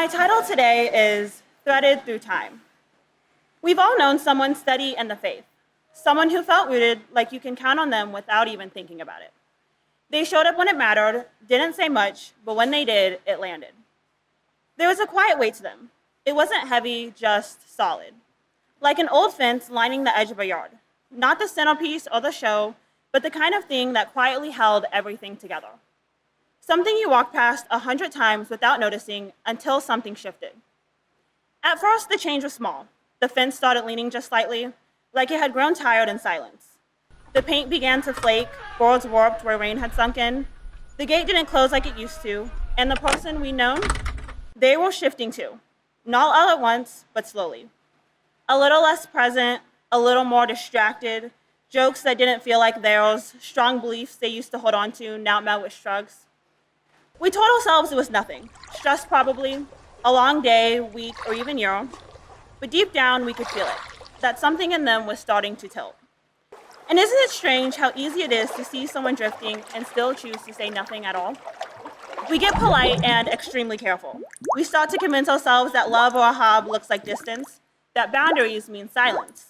My title today is Threaded Through Time. We've all known someone steady in the faith, someone who felt rooted like you can count on them without even thinking about it. They showed up when it mattered, didn't say much, but when they did, it landed. There was a quiet weight to them. It wasn't heavy, just solid. Like an old fence lining the edge of a yard. Not the centerpiece or the show, but the kind of thing that quietly held everything together. Something you walked past 100 times without noticing until something shifted. At first, the change was small. The fence started leaning just slightly, like it had grown tired in silence. The paint began to flake, boards warped where rain had sunk in. The gate didn't close like it used to, and the person we'd known, they were shifting too. Not all at once, but slowly. A little less present, a little more distracted, jokes that didn't feel like theirs, strong beliefs they used to hold on to, now met with shrugs. We told ourselves it was nothing. Stress probably, a long day, week, or even year. But deep down, we could feel it, that something in them was starting to tilt. And isn't it strange how easy it is to see someone drifting and still choose to say nothing at all? We get polite and extremely careful. We start to convince ourselves that love or a hug looks like distance, that boundaries mean silence.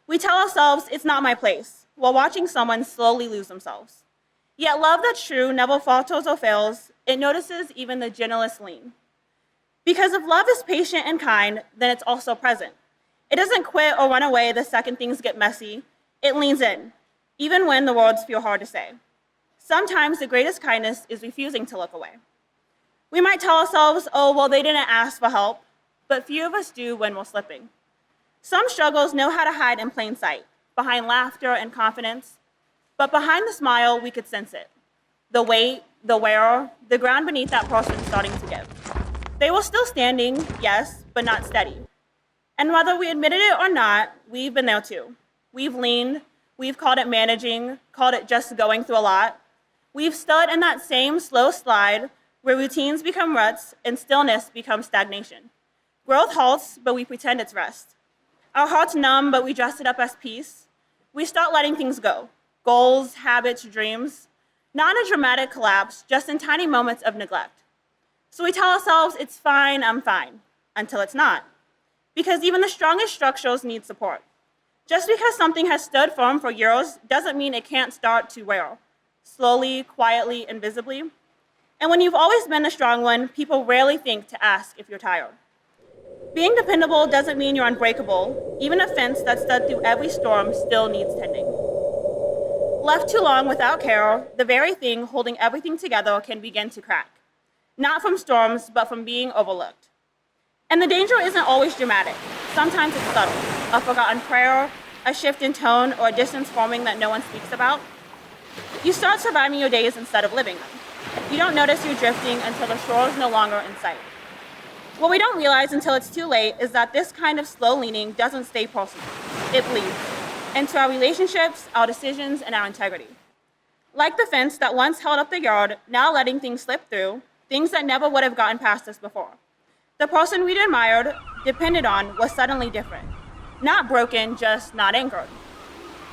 We tell ourselves it's not my place, while watching someone slowly lose themselves. Yet love that's true never falters or fails. It notices even the gentlest lean. Because if love is patient and kind, then it's also present. It doesn't quit or run away the second things get messy. It leans in, even when the words feel hard to say. Sometimes the greatest kindness is refusing to look away. We might tell ourselves, oh, well, they didn't ask for help, but few of us do when we're slipping. Some struggles know how to hide in plain sight, behind laughter and confidence, but behind the smile, we could sense it. The weight, the wear, the ground beneath that person starting to give. They were still standing, yes, but not steady. And whether we admitted it or not, we've been there too. We've leaned, we've called it managing, called it just going through a lot. We've stood in that same slow slide where routines become ruts and stillness becomes stagnation. Growth halts, but we pretend it's rest. Our hearts numb, but we dress it up as peace. We start letting things go. Goals, habits, dreams. Not in a dramatic collapse, just in tiny moments of neglect. So we tell ourselves, it's fine, I'm fine, until it's not. Because even the strongest structures need support. Just because something has stood firm for years doesn't mean it can't start to wear. Slowly, quietly, invisibly. And when you've always been the strong one, people rarely think to ask if you're tired. Being dependable doesn't mean you're unbreakable. Even a fence that stood through every storm still needs tending. Left too long without care, the very thing holding everything together can begin to crack. Not from storms, but from being overlooked. And the danger isn't always dramatic. Sometimes it's subtle. A forgotten prayer, a shift in tone, or a distance forming that no one speaks about. You start surviving your days instead of living them. You don't notice you're drifting until the shore is no longer in sight. What we don't realize until it's too late is that this kind of slow leaning doesn't stay personal. It bleeds into our relationships, our decisions, and our integrity. Like the fence that once held up the yard, now letting things slip through, things that never would have gotten past us before. The person we'd admired, depended on, was suddenly different. Not broken, just not anchored.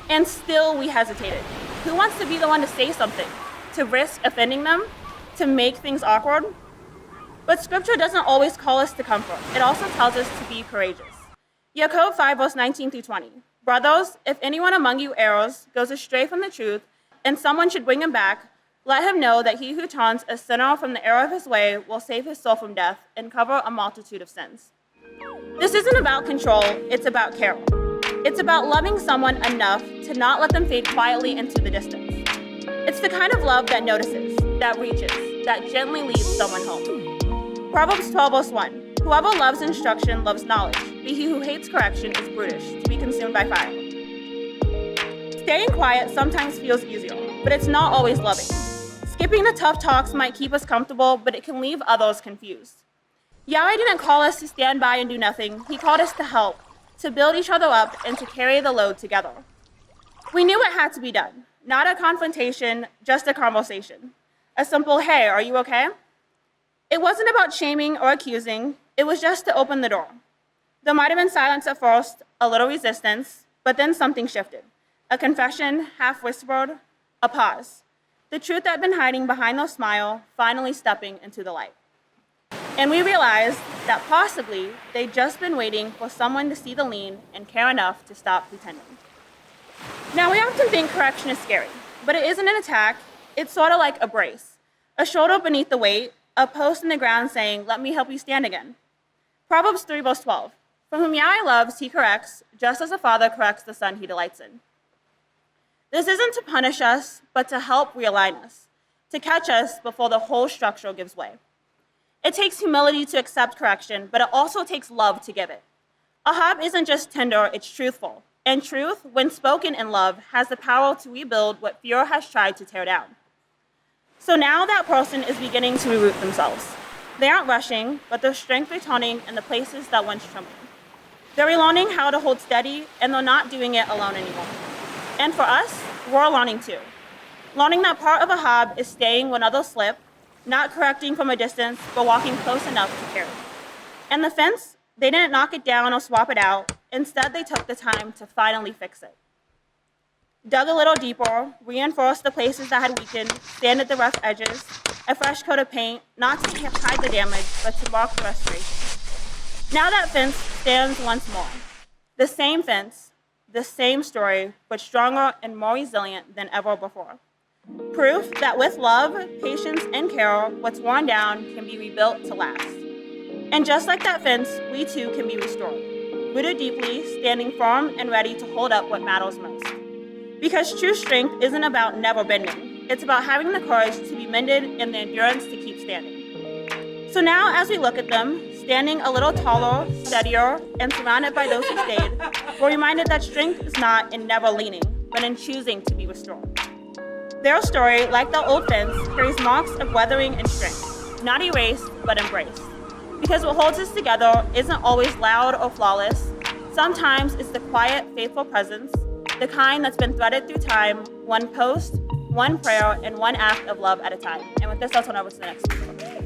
And still we hesitated. Who wants to be the one to say something? To risk offending them? To make things awkward? But scripture doesn't always call us to comfort. It also tells us to be courageous. Jacob 5, verse 19 through 20. Brothers, if anyone among you errs, goes astray from the truth, and someone should bring him back, let him know that he who turns a sinner from the error of his way will save his soul from death and cover a multitude of sins. This isn't about control, it's about care. It's about loving someone enough to not let them fade quietly into the distance. It's the kind of love that notices, that reaches, that gently leads someone home. Proverbs 12, verse 1. Whoever loves instruction loves knowledge, but he who hates correction is brutish, to be consumed by fire. Staying quiet sometimes feels easier, but it's not always loving. Skipping the tough talks might keep us comfortable, but it can leave others confused. Yahweh didn't call us to stand by and do nothing. He called us to help, to build each other up, and to carry the load together. We knew it had to be done. Not a confrontation, just a conversation. A simple, hey, are you okay? It wasn't about shaming or accusing. It was just to open the door. There might have been silence at first, a little resistance, but then something shifted. A confession, half whispered, a pause. The truth that had been hiding behind the smile, finally stepping into the light. And we realized that possibly they'd just been waiting for someone to see the lean and care enough to stop pretending. Now, we often think correction is scary, but it isn't an attack. It's sort of like a brace, a shoulder beneath the weight, a post in the ground saying, "Let me help you stand again." Proverbs 3, verse 12. "For whom Yahweh loves, he corrects, just as a father corrects the son he delights in." This isn't to punish us, but to help realign us, to catch us before the whole structure gives way. It takes humility to accept correction, but it also takes love to give it. Ahab isn't just tender, it's truthful. And truth, when spoken in love, has the power to rebuild what fear has tried to tear down. So now that person is beginning to reroot themselves. They aren't rushing, but their strength returning in the places that once trembled. They're relearning how to hold steady, and they're not doing it alone anymore. And for us, we're learning too. Learning that part of Ahab is staying when others slip, not correcting from a distance, but walking close enough to carry. And the fence, they didn't knock it down or swap it out. Instead, they took the time to finally fix it. Dug a little deeper, reinforced the places that had weakened, sanded the rough edges, a fresh coat of paint, not to hide the damage, but to mark the restoration. Now that fence stands once more. The same fence, the same story, but stronger and more resilient than ever before. Proof that with love, patience, and care, what's worn down can be rebuilt to last. And just like that fence, we too can be restored. Rooted deeply, standing firm and ready to hold up what matters most. Because true strength isn't about never bending. It's about having the courage to be mended and the endurance to keep standing. So now as we look at them, standing a little taller, steadier, and surrounded by those who stayed, we're reminded that strength is not in never leaning, but in choosing to be restored. Their story, like the old fence, carries marks of weathering and strength, not erased, but embraced. Because what holds us together isn't always loud or flawless. Sometimes it's the quiet, faithful presence, the kind that's been threaded through time, one post, one prayer, and one act of love at a time. And with this, I'll turn over to the next speaker.